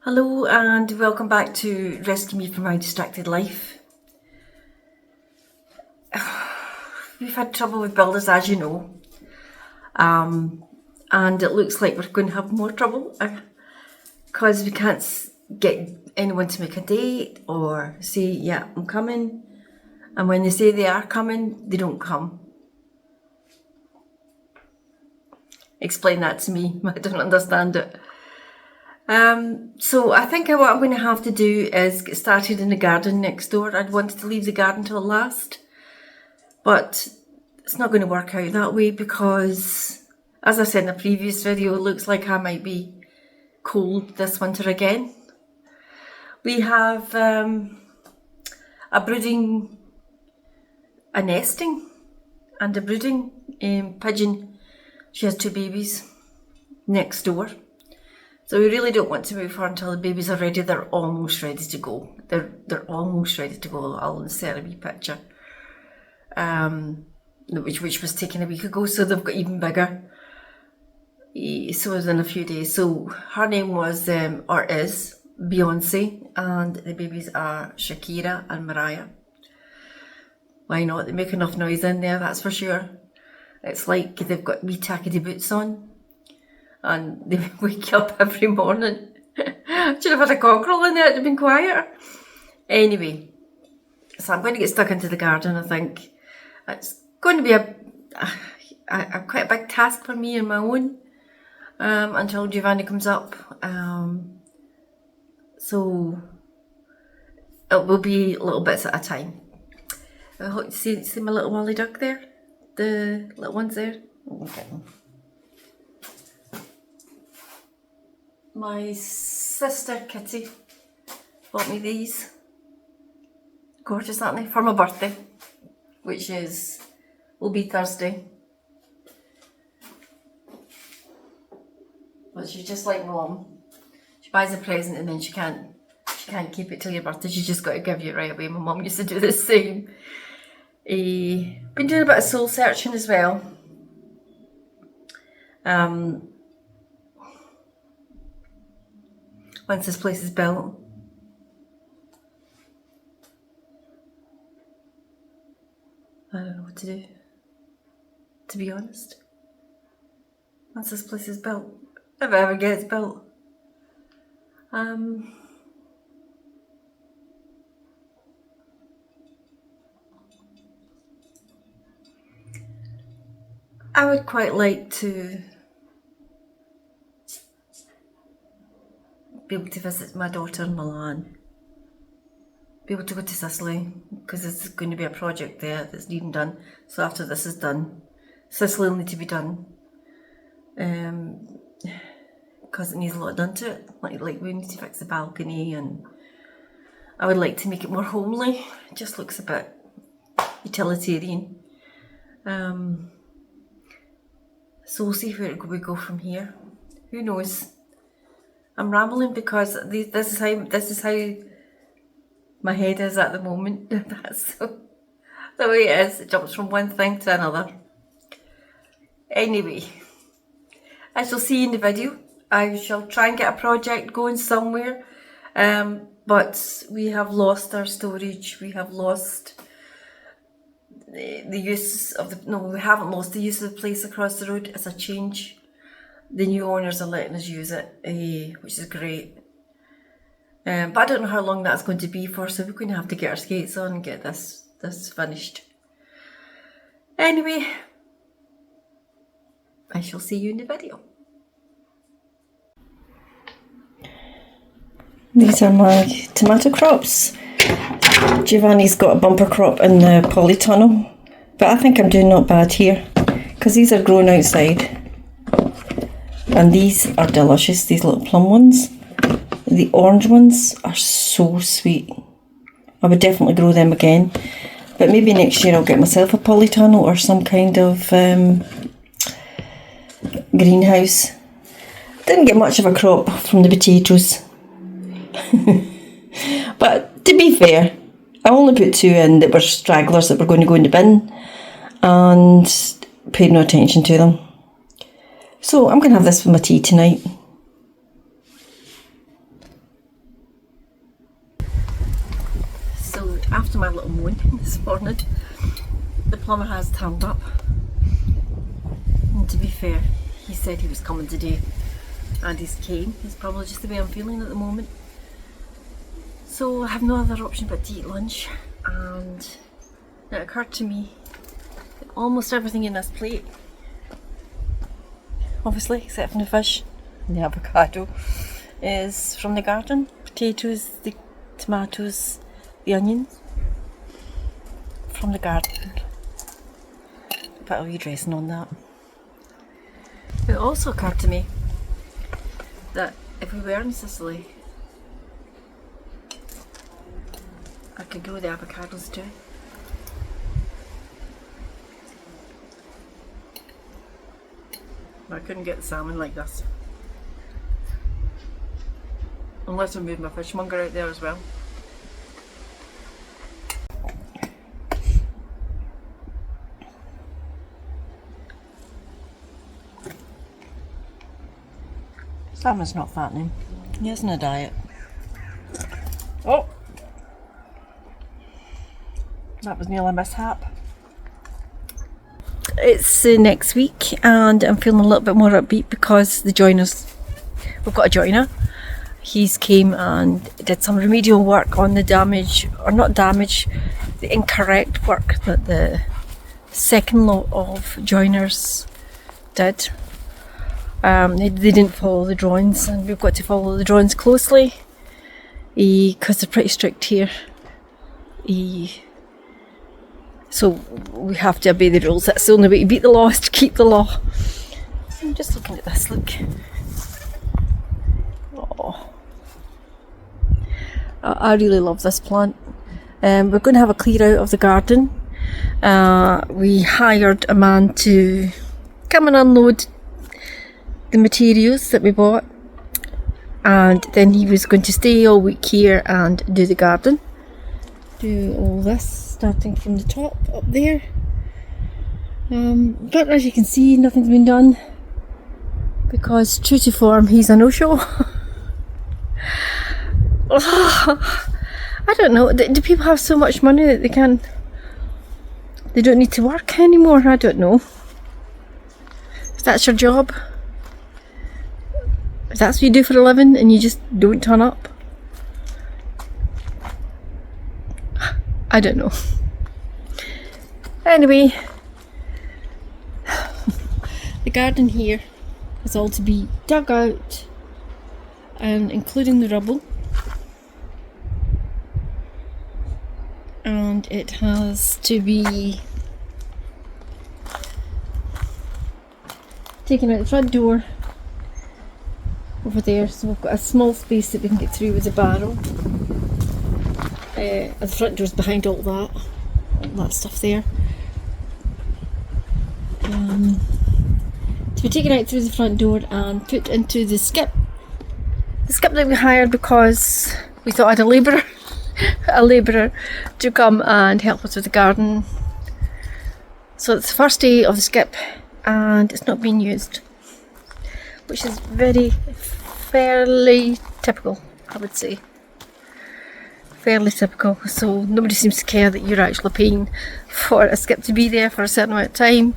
Hello and welcome back to Rescue Me from My Distracted Life. We've had trouble with builders, as you know, and it looks like we're going to have more trouble because we can't get anyone to make a date or say, yeah, I'm coming, and when they say they are coming, they don't come. Explain that to me. I don't understand it. So I think what I'm going to have to do is get started in the garden next door. I'd wanted to leave the garden till last, but it's not going to work out that way because, as I said in a previous video, it looks like I might be cold this winter again. We have a nesting and a brooding pigeon. She has 2 babies next door. So we really don't want to move her until the babies are ready. They're almost ready to go. They're almost ready to go. I'll insert a wee picture, which was taken a week ago. So they've got even bigger. So within a few days. So her name was or is Beyonce, and the babies are Shakira and Mariah. Why not? They make enough noise in there, that's for sure. It's like they've got wee tackety boots on. And they wake up every morning. Should have had a cockerel in there, it'd have been quieter. Anyway, so I'm going to get stuck into the garden, I think. It's going to be a quite a big task for me on my own until Giovanni comes up. So it will be little bits at a time. I hope you see my little Wally duck there? The little ones there? Okay. My sister Kitty bought me these. Gorgeous, aren't they? For my birthday, which will be Thursday. But she's just like Mom. She buys a present and then she can't keep it till your birthday. She's just got to give you it right away. My mum used to do the same. Been doing a bit of soul searching as well. Once this place is built, I don't know what to do, to be honest. Once this place is built, if it ever gets built, I would quite like to be able to visit my daughter in Milan, be able to go to Sicily, because there's going to be a project there that's needing done. So after this is done, Sicily will need to be done, because it needs a lot done to it. Like we need to fix the balcony, and I would like to make it more homely. It just looks a bit utilitarian. So we'll see where we go from here. Who knows? I'm rambling because this is how my head is at the moment. That's the way it is. It jumps from one thing to another. Anyway, I shall see you in the video. I shall try and get a project going somewhere. But we have lost our storage. We have lost the use of we haven't lost the use of the place across the road. It's a change. The new owners are letting us use it, which is great. But I don't know how long that's going to be for, so we're going to have to get our skates on and get this finished. Anyway, I shall see you in the video. These are my tomato crops. Giovanni's got a bumper crop in the polytunnel, but I think I'm doing not bad here because these are grown outside. And these are delicious, these little plum ones. The orange ones are so sweet. I would definitely grow them again. But maybe next year I'll get myself a polytunnel or some kind of greenhouse. Didn't get much of a crop from the potatoes. But to be fair, I only put 2 in that were stragglers that were going to go in the bin and paid no attention to them. So I'm going to have this for my tea tonight. So after my little moan this morning, the plumber has turned up, and to be fair, he said he was coming today and he's came. It's probably just the way I'm feeling at the moment. So I have no other option but to eat lunch, and it occurred to me that almost everything in this plate, obviously except for the fish and the avocado, is from the garden. Potatoes, the tomatoes, the onions, from the garden. Put a wee dressing on that. It also occurred to me that if we were in Sicily, I could go with the avocados too. But I couldn't get the salmon like this. Unless I moved my fishmonger out there as well. Salmon's not fattening. He isn't a diet. Oh! That was nearly a mishap. It's next week and I'm feeling a little bit more upbeat because the joiners, we've got a joiner. He's came and did some remedial work on the damage, or not damage, the incorrect work that the second lot of joiners did. They didn't follow the drawings, and we've got to follow the drawings closely because they're pretty strict here. So we have to obey the rules. That's the only way to beat the law, is to keep the law. So I'm just looking at this, look. Oh, I really love this plant. We're going to have a clear out of the garden. We hired a man to come and unload the materials that we bought, and then he was going to stay all week here and do the garden, do all this, starting from the top up there. But as you can see, nothing's been done because, true to form, he's a no-show. I don't know, do people have so much money that they don't need to work anymore? I don't know. If that's your job, if that's what you do for a living and you just don't turn up, I don't know. Anyway, the garden here is all to be dug out, and including the rubble, and it has to be taken out the front door over there, so we've got a small space that we can get through with a barrow. The front door's behind all that stuff there. To be taken out through the front door and put into the skip. The skip that we hired because we thought I had a labourer to come and help us with the garden. So it's the first day of the skip and it's not being used, which is fairly typical, I would say. Fairly typical. So nobody seems to care that you're actually paying for a skip to be there for a certain amount of time,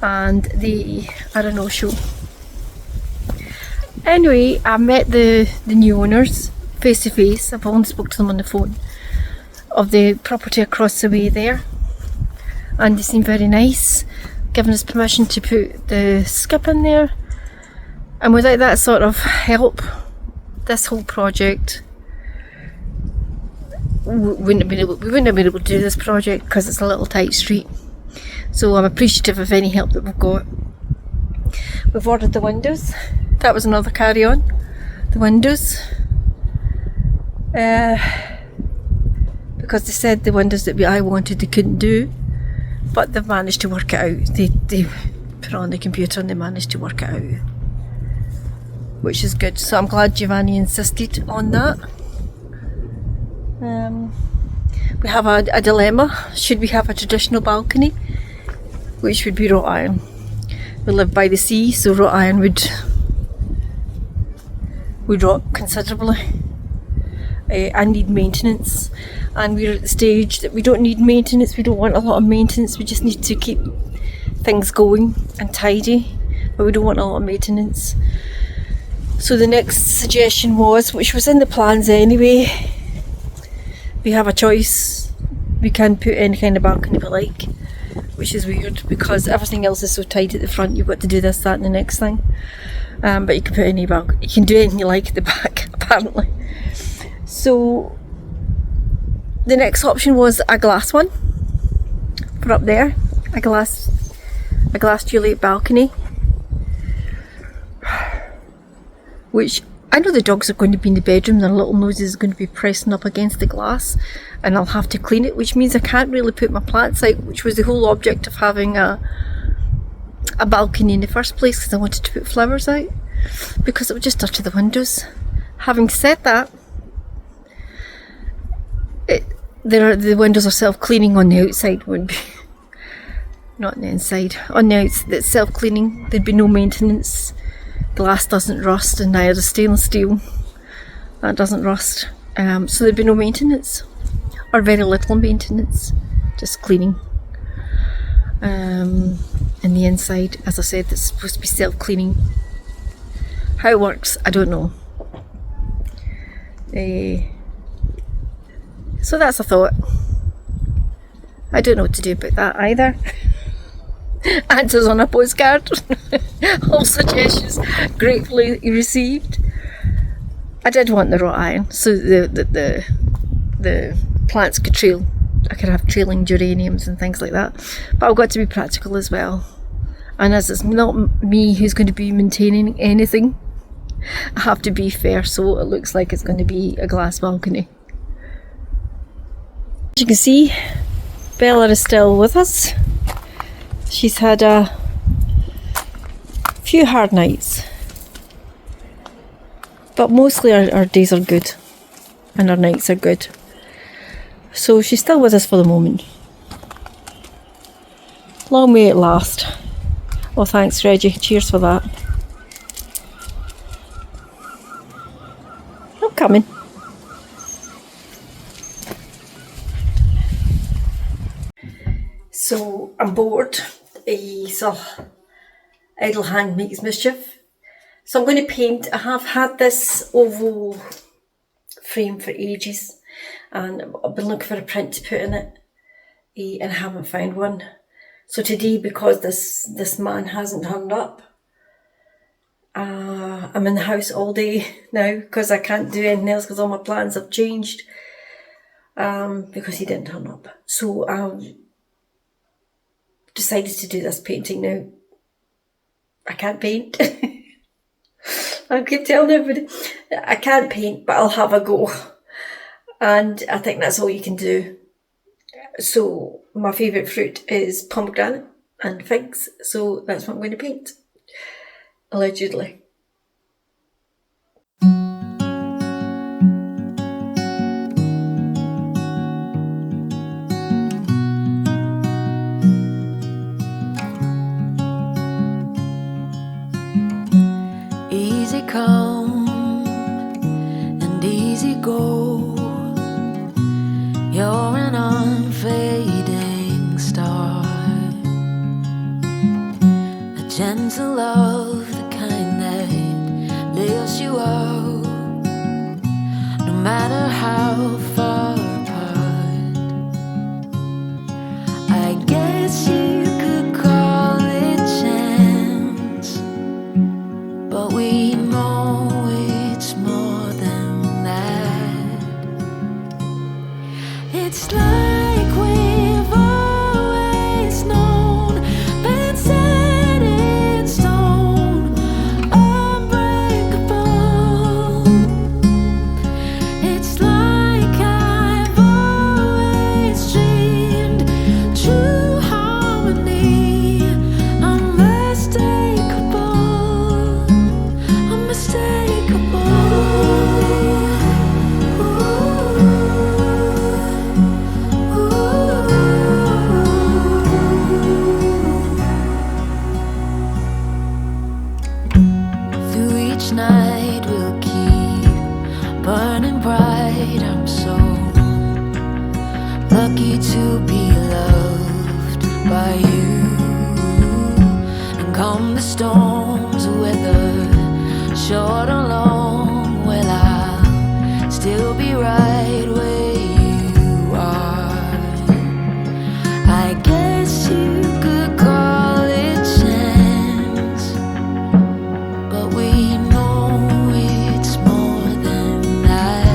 and they are a no-show. Anyway, I met the new owners face to face. I've only spoke to them on the phone, of the property across the way there, and they seem very nice, giving us permission to put the skip in there. And without that sort of help, this whole project, we wouldn't have been able to do this project because it's a little tight street. So I'm appreciative of any help that we've got. We've ordered the windows. That was another carry on. The windows. Because they said the windows that I wanted they couldn't do, but they've managed to work it out. They put it on the computer and they managed to work it out, which is good. So I'm glad Giovanni insisted on that. We have a dilemma. Should we have a traditional balcony, which would be wrought iron? We live by the sea, so wrought iron would rot considerably. I need maintenance, and we're at the stage that we don't need maintenance. We don't want a lot of maintenance. We just need to keep things going and tidy, but we don't want a lot of maintenance. So the next suggestion was, which was in the plans anyway, we have a choice. We can put any kind of balcony we like, which is weird because everything else is so tight at the front. You've got to do this, that and the next thing. But you can put any balcony, you can do anything you like at the back apparently. So the next option was a glass one for up there, a glass Juliet balcony, which I know the dogs are going to be in the bedroom, their little noses are going to be pressing up against the glass, and I'll have to clean it, which means I can't really put my plants out, which was the whole object of having a balcony in the first place, because I wanted to put flowers out, because it would just touch the windows. Having said that, the windows are self-cleaning on the outside, would be not on the inside. On the outside, it's self-cleaning, there'd be no maintenance. Glass doesn't rust, and neither does stainless steel. That doesn't rust. So there'd be no maintenance, or very little maintenance, just cleaning. And the inside, as I said, it's supposed to be self-cleaning. How it works, I don't know. So that's a thought. I don't know what to do about that either. Answers on a postcard. All suggestions gratefully received. I did want the wrought iron, so the plants could trail. I could have trailing geraniums and things like that. But I've got to be practical as well. And as it's not me who's going to be maintaining anything, I have to be fair, so it looks like it's going to be a glass balcony. As you can see, Bella is still with us. She's had a few hard nights, but mostly our days are good and our nights are good. So she's still with us for the moment. Long may it last. Oh, thanks Reggie, cheers for that. I'm coming. So I'm bored. So idle hand makes mischief. So I'm going to paint. I have had this oval frame for ages, and I've been looking for a print to put in it, and haven't found one. So today, because this man hasn't turned up, I'm in the house all day now because I can't do anything else because all my plans have changed because he didn't turn up. So I decided to do this painting now. I can't paint. I keep telling everybody I can't paint, but I'll have a go. And I think that's all you can do. So my favourite fruit is pomegranate and figs, so that's what I'm going to paint. Allegedly. Easy come and easy go. You're an unfading star, a gentle love, the kind that lifts you up, no matter how far apart. I guess you could call it chance, but we know it's more than that. It's like we've always known, been set in stone, unbreakable. It's like I've always dreamed, true harmony, unmistakable, unmistakable. Through each night we'll keep burning bright, right. I'm so lucky to be loved by you. And come the storms, whether short or long, well, I'll still be right where you are. I guess you could call it chance, but we know it's more than that.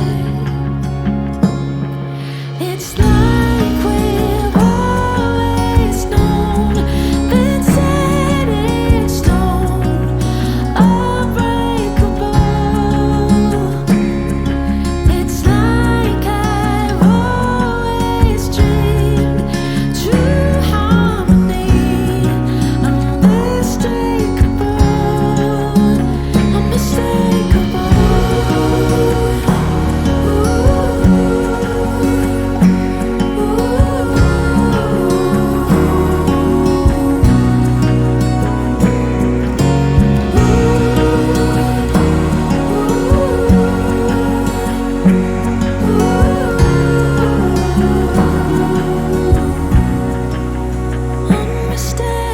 It's like we've always known, been set in stone, unbreakable. It's like I've always dreamed, true harmony, unmistakable, unmistakable. Unmistakable.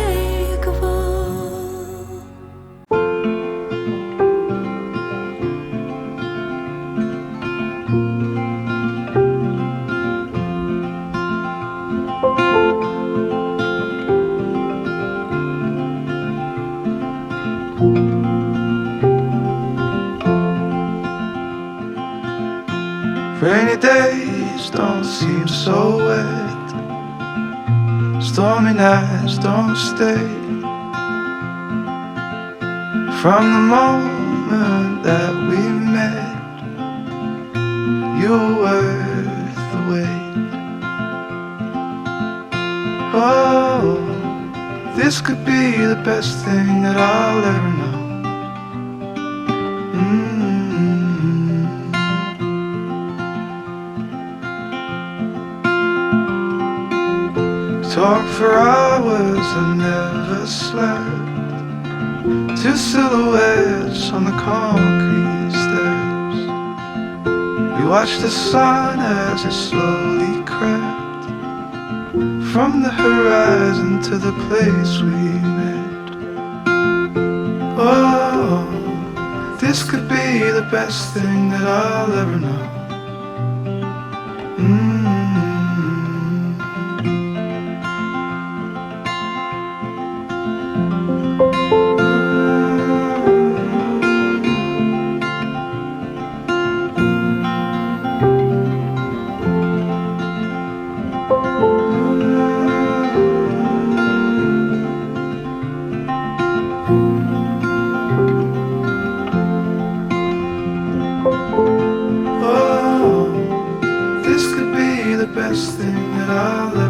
Rainy days don't seem so wet, stormy nights don't stay. From the moment that we met, you were worth the wait. Oh, this could be the best thing that I'll ever know. Talk for hours and never slept. Two silhouettes on the concrete steps. We watched the sun as it slowly crept from the horizon to the place we met. Oh, this could be the best thing that I'll ever know. Oh, this could be the best thing that I'll ever